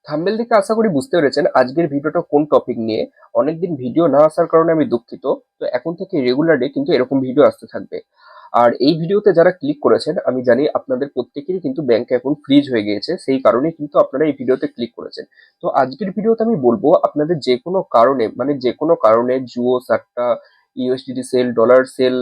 Thumbnail দেখে আশা করি বুঝতে পেরেছেন আজকের ভিডিওটা কোন টপিক নিয়ে। অনেকদিন ভিডিও না আসার কারণে আমি দুঃখিত। তো এখন থেকে রেগুলারলি কিন্তু এরকম ভিডিও আসতে থাকবে। আর এই ভিডিওতে যারা ক্লিক করেছেন আমি জানি আপনাদের প্রত্যেকেরই কিন্তু ব্যাংক অ্যাকাউন্ট ফ্রিজ হয়ে গিয়েছে, সেই কারণেই কিন্তু আপনারা এই ভিডিওতে ক্লিক করেছেন। তো আজকের ভিডিওতে আমি বলবো আপনাদের যে কোনো কারণে যে কোনো কারণে জুয়ো সাট্টা, ইউএসডিটি সেল, ডলার সেল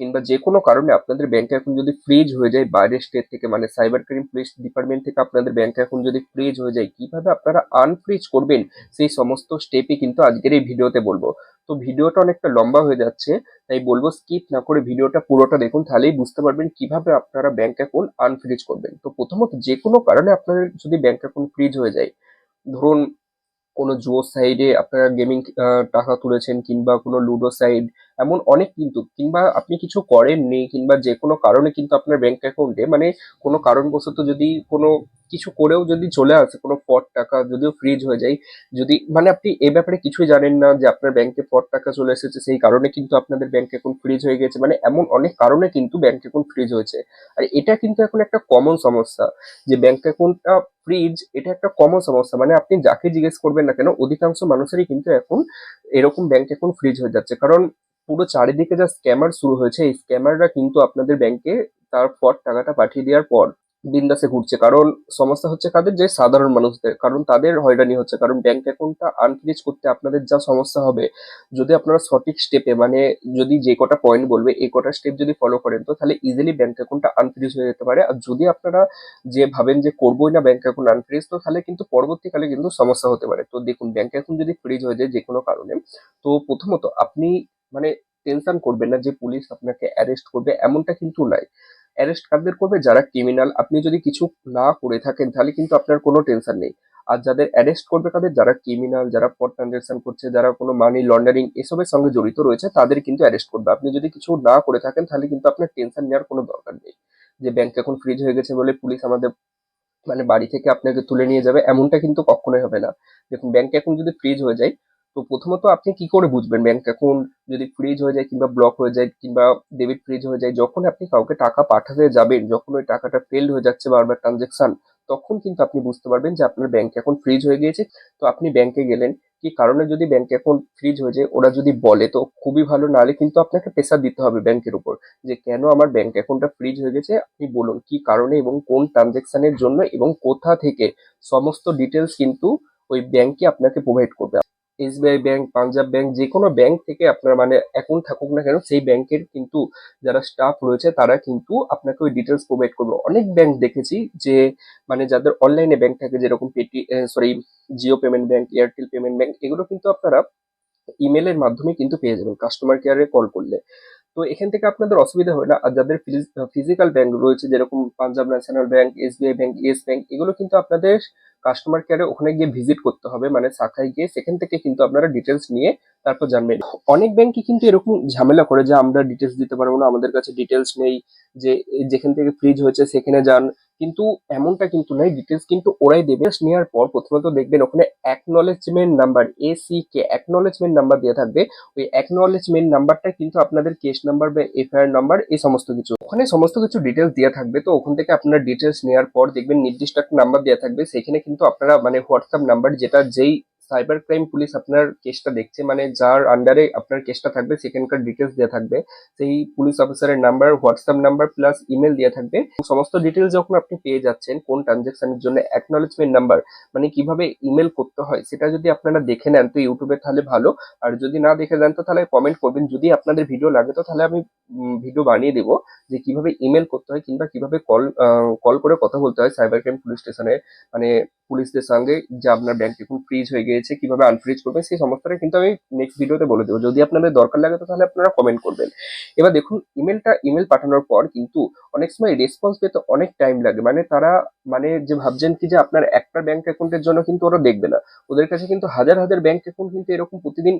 কিংবা যে কোনো কারণে আপনাদের ব্যাংক অ্যাকাউন্ট যদি ফ্রিজ হয়ে যায় বাইরের স্টেট থেকে, মানে সাইবার ক্রাইম পুলিশ ডিপার্টমেন্ট থেকে আপনাদের ব্যাংক অ্যাকাউন্ট যদি ফ্রিজ হয়ে যায়, কিভাবে আপনারা আনফ্রিজ করবেন সেই সমস্ত স্টেপই কিন্তু আজকের এই ভিডিওতে বলবো। তো ভিডিওটা অনেকটা লম্বা হয়ে যাচ্ছে, তাই বলবো স্কিপ না করে ভিডিওটা পুরোটা দেখুন, তাহলেই বুঝতে পারবেন কিভাবে আপনারা ব্যাংক অ্যাকাউন্ট আনফ্রিজ করবেন। তো প্রথমত যে কোনো কারণে আপনাদের যদি ব্যাংক অ্যাকাউন্ট ফ্রিজ হয়ে যায়, ধরুন কোনো জুয়ো সাইডে আপনারা গেমিং টাকা তুলেছেন কিংবা কোনো লুডো সাইড, এমন অনেক কিন্তু, কিংবা আপনি কিছু করেননি কিংবা যে কোনো কারণে কিন্তু আপনার ব্যাংক অ্যাকাউন্টে কোনো কারণবশত যদি কোনো কিছু করেও যদি চলে আসে কোনো ফ্রড টাকা, যদিও ফ্রিজ হয়ে যায়, যদি আপনি এ ব্যাপারে কিছুই জানেন না যে আপনার ব্যাংকে ফ্রড টাকা চলে এসেছে, সেই কারণে কিন্তু আপনাদের ব্যাংক অ্যাকাউন্ট ফ্রিজ হয়ে গেছে, এমন অনেক কারণে কিন্তু ব্যাংক অ্যাকাউন্ট ফ্রিজ হয়েছে। আর এটা কিন্তু এখন একটা কমন সমস্যা যে ব্যাংক অ্যাকাউন্টটা ফ্রিজ, এটা একটা কমন সমস্যা। আপনি যাকে জিজ্ঞেস করবেন না কেন, অধিকাংশ মানুষেরই কিন্তু এখন এরকম ব্যাংক অ্যাকাউন্ট ফ্রিজ হয়ে যাচ্ছে, কারণ পুরো চারিদিকে যা স্ক্যামার শুরু হয়েছে, এই স্ক্যামাররা কিন্তু আপনাদের ব্যাংকে তার পর টাকাটা পাঠিয়ে দেওয়ার পর বিন্দাসে ঘুরছে। কারণ সমস্যা হচ্ছে কাদের, যে সাধারণ মানুষদের, কারণ তাদের হয়রানি হচ্ছে। কারণ ব্যাংক অ্যাকাউন্টটা আনফ্রিজ করতে আপনাদের যা সমস্যা হবে, যদি আপনারা সঠিক স্টেপে যদি যে কটা পয়েন্ট বলবে এই কটা স্টেপ যদি ফলো করেন, তো তাহলে ইজিলি ব্যাংক অ্যাকাউন্টটা আনফ্রিজ হয়ে যেতে পারে। আর যদি আপনারা যে ভাবেন যে করবোই না ব্যাংক অ্যাকাউন্ট আনফ্রিজ, তো তাহলে কিন্তু পরবর্তীকালে কিন্তু সমস্যা হতে পারে। তো দেখুন, ব্যাংক অ্যাকাউন্ট যদি ফ্রিজ হয়ে যায় যে কোনো কারণে, তো প্রথমত আপনি মানে টেনশন করবেন না যে পুলিশ আপনাকে অ্যারেস্ট করবে, এমনটা কিন্তু নাই। অ্যারেস্ট কাদের করবে, যারা ক্রিমিনাল। আপনি যদি কিছু না করে থাকেন তাহলে কিন্তু আপনার কোনো টেনশন নেই। আর যাদের অ্যারেস্ট করবে কাদের, যারা ক্রিমিনাল, যারা ফ্রড ট্রানজাকশন করছে, যারা কোনো মানি লন্ডারিং এসবের সঙ্গে জড়িত রয়েছে, তাদের কিন্তু অ্যারেস্ট করবে। আপনি যদি কিছু না করে থাকেন তাহলে কিন্তু আপনার টেনশন নেওয়ার কোনো দরকার নেই যে ব্যাংক অ্যাকাউন্ট ফ্রিজ হয়ে গেছে বলে পুলিশ আমাদের বাড়ি থেকে আপনাকে তুলে নিয়ে যাবে, এমনটা কিন্তু কখনোই হবে না। দেখুন, ব্যাংক অ্যাকাউন্ট যদি ফ্রিজ হয়ে যায়, তো প্রথমত আপনি কি করে বুঝবেন ব্যাংক অ্যাকাউন্ট যদি ফ্রিজ হয়ে যায় কিংবা ব্লক হয়ে যায় কিংবা ডেবিট ফ্রিজ হয়ে যায়? যখন আপনি কাউকে টাকা পাঠাতে যাবেন, যখন ওই টাকাটা ফেলড হয়ে যাচ্ছে বারবার ট্রানজেকশন, তখন কিন্তু আপনি বুঝতে পারবেন যে আপনার ব্যাংক অ্যাকাউন্ট ফ্রিজ হয়ে গিয়েছে। তো আপনি ব্যাংকে গেলেন, কি কারণে যদি ব্যাংক অ্যাকাউন্ট ফ্রিজ হয়ে যায় ওরা যদি বলে তো খুবই ভালো, নাহলে কিন্তু আপনাকে প্রেসার দিতে হবে ব্যাংকের উপর যে কেন আমার ব্যাংক অ্যাকাউন্টটা ফ্রিজ হয়ে গেছে, আপনি বলুন কি কারণে এবং কোন ট্রানজেকশনের জন্য এবং কোথা থেকে। সমস্ত ডিটেলস কিন্তু ওই ব্যাংকই আপনাকে প্রোভাইড করবে। এসবিআই ব্যাংক, পাঞ্জাব ব্যাংক, যে কোনো ব্যাংক থেকে আপনার অ্যাকাউন্ট থাকুক না কেন, সেই ব্যাংকের কিন্তু যারা স্টাফ রয়েছে তারা কিন্তু আপনাকে ওই ডিটেলস প্রোভাইড করবে। অনেক ব্যাংক দেখেছি যে যাদের অনলাইনে ব্যাংক থাকে, যেরকম Jio payment bank, Airtel payment bank, এগুলো কিন্তু আপনারা ইমেলের মাধ্যমে কিন্তু পেয়ে যাবেন কাস্টমার কেয়ারে কল করলে। তো এখান থেকে আপনাদের অসুবিধা হয় না। আর যাদের ফিজিক্যাল ব্যাংক রয়েছে, যেরকম Punjab national bank, SBI bank, yes bank, এগুলো কিন্তু আপনাদের কাস্টমার কেয়ারে ওখানে গিয়ে ভিজিট করতে হবে, শাখায় গিয়ে সেখান থেকে কিন্তু আপনারা ডিটেলস নিয়ে তারপর জানবেন। অনেক ব্যাংকই কিন্তু এরকম ঝামেলা করে যে আমরা ডিটেলস দিতে পারবো না, আমাদের কাছে ডিটেলস নেই, যে যেখান থেকে ফ্রিজ হয়েছে সেখানে যান। কিন্তু এমনটা কিন্তু নয়, ডিটেলস কিন্তু ওরাই দেবে। নেওয়ার পর প্রথমত দেখবেন ওখানে অ্যাকনলেজমেন্ট নাম্বার, এসিকে অ্যাকনলেজমেন্ট নাম্বার দেওয়া থাকবে। ওই অ্যাকনলেজমেন্ট নাম্বারটা কিন্তু আপনাদের কেস নাম্বার বা এফআইআর নাম্বার, এই সমস্ত কিছু ওখানে সমস্ত কিছু ডিটেলস দেওয়া থাকবে। তো ওখান থেকে আপনারা ডিটেলস নেওয়ার পর দেখবেন নির্দিষ্ট একটা নাম্বার দেওয়া থাকবে, সেখানে কিন্তু আপনারা হোয়াটসঅ্যাপ নাম্বার, যেটা যেই সাইবার ক্রাইম পুলিশ আপনার কেসটা দেখছে, যার আন্ডারে আপনার কেসটা থাকবে, সেখানকার ডিটেলস দেওয়া থাকবে। সেই পুলিশ অফিসারের number, WhatsApp number plus email দেওয়া থাকবে। সমস্ত ডিটেলস যখন আপনি পেয়ে যাচ্ছেন, কোন ট্রানজেকশনের জন্য অ্যাকনলেজমেন্ট নাম্বার, কিভাবে ইমেল করতে হয়, সেটা যদি আপনারা দেখে নেন তো ইউটিউবে তাহলে ভালো। আর যদি না দেখে যান তো তাহলে কমেন্ট করবেন, যদি আপনাদের ভিডিও লাগে তো তাহলে আমি ভিডিও বানিয়ে দেবো যে কিভাবে ইমেল করতে হয় কিংবা কিভাবে কল করে কথা বলতে হয় সাইবার ক্রাইম পুলিশ স্টেশনে, মানে পুলিশদের সঙ্গে, যে আপনার ব্যাংক অ্যাকাউন্ট ফ্রিজ হয়ে গিয়েছে কিভাবে আনফ্রিজ করবেন, সেই সমস্তটা কিন্তু আমি নেক্সট ভিডিওতে বলে দেবো। যদি আপনাদের দরকার লাগে তো তাহলে আপনারা কমেন্ট করবেন। এবার দেখুন, ইমেল পাঠানোর পর কিন্তু অনেক সময় রেসপন্স পেতে অনেক টাইম লাগে। তারা যে ভাবছেন কি যে আপনার একটা ব্যাংক অ্যাকাউন্টের জন্য কিন্তু ওরা দেখবে না, ওদের কাছে কিন্তু হাজার হাজার ব্যাংক অ্যাকাউন্ট কিন্তু এরকম প্রতিদিন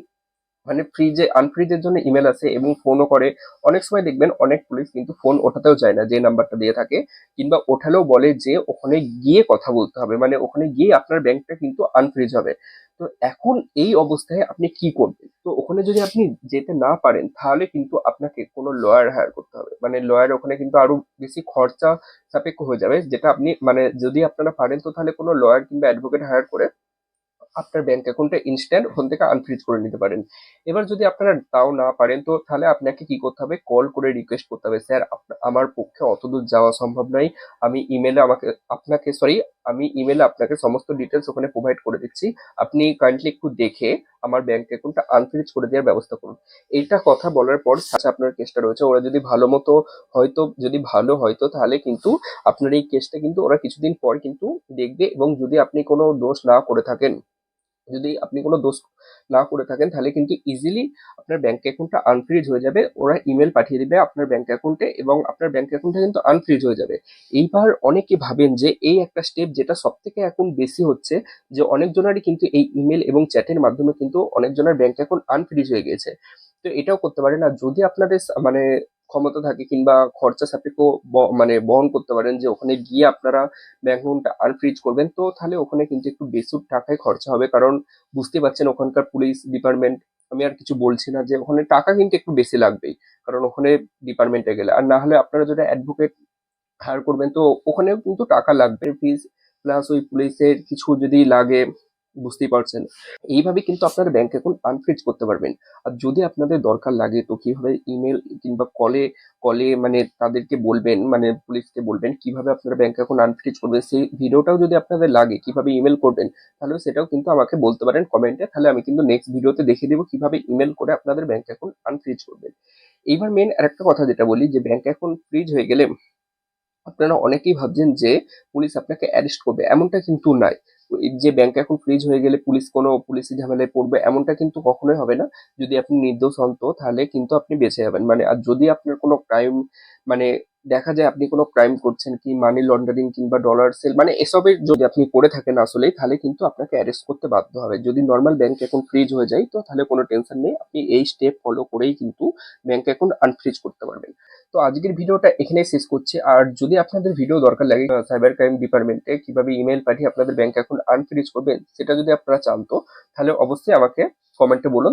ফ্রিজে আনফ্রিজের জন্য ইমেল আসে এবং ফোনও করে। অনেক সময় দেখবেন অনেক পুলিশ কিন্তু ফোন ওঠাতেও চায় না যে নাম্বারটা দিয়ে থাকে, কিংবা ওঠালেও বলে যে ওখানে গিয়ে কথা বলতে হবে, ওখানে গিয়ে আপনার ব্যাংকটা কিন্তু আনফ্রিজ হবে। তো এখন এই অবস্থায় আপনি কি করবেন? তো ওখানে যদি আপনি যেতে না পারেন তাহলে কিন্তু আপনাকে কোনো লয়ার হায়ার করতে হবে। মানে লয়ার ওখানে কিন্তু আরো বেশি খরচা সাপেক্ষ হয়ে যাবে, যেটা আপনি মানে যদি আপনারা পারেন তো তাহলে কোনো লয়ার কিংবা অ্যাডভোকেট হায়ার করে আপনার ব্যাংক অ্যাকাউন্টে ইনস্ট্যান্ট ওখান থেকে আনফ্রিজ করে নিতে পারেন। এবার যদি আপনারা তাও না পারেন তো তাহলে আপনাকে কি করতে হবে, কল করে রিকোয়েস্ট করতে হবে, স্যার আমার পক্ষে অতদূর যাওয়া সম্ভব নয়, আমি ইমেলে আপনাকে সমস্ত ডিটেলস ওখানে প্রোভাইড করে দিচ্ছি, আপনি কাইন্ডলি একটু দেখে আমার ব্যাংক অ্যাকাউন্টটা আনফ্রিজ করে দেওয়ার ব্যবস্থা করুন। এইটা কথা বলার পর আপনার কেসটা রয়েছে, ওরা যদি ভালো মতো হয়তো যদি ভালো হয়তো তাহলে কিন্তু আপনার এই কেসটা কিন্তু ওরা কিছুদিন পর কিন্তু দেখবে, এবং যদি আপনি কোনো দোষ না করে থাকেন, যদি আপনি কোনো দোষ না করে থাকেন তাহলে কিন্তু ইজিলি আপনার ব্যাংক অ্যাকাউন্টটা আনফ্রিজ হয়ে যাবে, ওরা ইমেল পাঠিয়ে দিবে আপনার ব্যাংক অ্যাকাউন্টে এবং আপনার ব্যাংক অ্যাকাউন্টটা কিন্তু আনফ্রিজ হয়ে যাবে। এইবার অনেকে ভাবেন যে এই একটা স্টেপ যেটা সব থেকে এখন বেশি হচ্ছে, যে অনেকজনেরই কিন্তু এই ইমেল এবং চ্যাটের মাধ্যমে কিন্তু অনেকজনের ব্যাংক অ্যাকাউন্ট আনফ্রিজ হয়ে গেছে। তো এটাও করতে পারেন, আর যদি আপনাদের মানে ক্ষমতা থাকে কিংবা খরচা সাপেক্ষ মানে বহন করতে পারেন যে ওখানে গিয়ে আপনারা ব্যাংক অ্যাকাউন্টটা আনফ্রিজ করবেন, তো তাহলে ওখানে কিন্তু একটু বেশি টাকায় খরচা হবে, কারণ বুঝতে পারছেন ওখানকার পুলিশ ডিপার্টমেন্ট, আমি আর কিছু বলছি না, যে ওখানে টাকা কিন্তু একটু বেশি লাগবেই, কারণ ওখানে ডিপার্টমেন্টে গেলে। আর না হলে আপনারা যদি অ্যাডভোকেট হায়ার করবেন তো ওখানেও কিন্তু টাকা লাগবে, ফিজ প্লাস ওই পুলিশের কিছু যদি লাগে, বুঝতেই পারছেন। এইভাবে কিন্তু আপনারা ব্যাংক অ্যাকাউন্ট আনফ্রিজ করতে পারবেন। আর যদি আপনাদের দরকার লাগে তো কিভাবে ইমেল কিংবা কলে কলে মানে তাদেরকে বলবেন, মানে পুলিশকে বলবেন কিভাবে আপনারা ব্যাংক অ্যাকাউন্ট আনফ্রিজ করবেন, সেই ভিডিওটাও যদি আপনাদের লাগে কিভাবে ইমেল করবেন, তাহলে সেটাও কিন্তু আমাকে বলতে পারেন কমেন্টে, তাহলে আমি কিন্তু নেক্সট ভিডিওতে দেখিয়ে দেবো কিভাবে ইমেল করে আপনাদের ব্যাংক অ্যাকাউন্ট আনফ্রিজ করবেন। এইবার মেন আরেকটা কথা যেটা বলি, যে ব্যাংক অ্যাকাউন্ট ফ্রিজ হয়ে গেলে আপনারা অনেকেই ভাবছেন যে পুলিশ আপনাকে অ্যারেস্ট করবে, এমনটা কিন্তু নয়। এই যে ব্যাংক অ্যাকাউন্ট ফ্রিজ হয়ে গেলে পুলিশ কোনো পুলিশি ঝামেলায় পড়বে এমনটা কিন্তু কখনোই হবে না। যদি আপনি নির্দোষ হন তো তাহলে কিন্তু আপনি বেঁচে যাবেন, মানে আর যদি আপনার কোনো ক্রাইম মানে দেখা যায় আপনি কোনো ক্রাইম করছেন কি মানি লন্ডারিং কিংবা ডলার সেল মানে এসবের যদি আপনি করে থাকেন আসলে, তাহলে কিন্তু আপনাকে অ্যারেস্ট করতে বাধ্য হবে। যদি নর্মাল ব্যাংক অ্যাকাউন্ট ফ্রিজ হয়ে যায় তো তাহলে কোনো টেনশন নেই, আপনি এই স্টেপ ফলো করেই কিন্তু ব্যাংক অ্যাকাউন্ট আনফ্রিজ করতে পারবেন। তো আজকের ভিডিওটা এখানেই শেষ করছি। আর যদি আপনাদের ভিডিও দরকার লাগে সাইবার ক্রাইম ডিপার্টমেন্টে কিভাবে ইমেল পাঠিয়ে আপনাদের ব্যাংক অ্যাকাউন্ট আনফ্রিজ করবেন সেটা যদি আপনারা চান তো তাহলে অবশ্যই আমাকে কমেন্টে বলুন।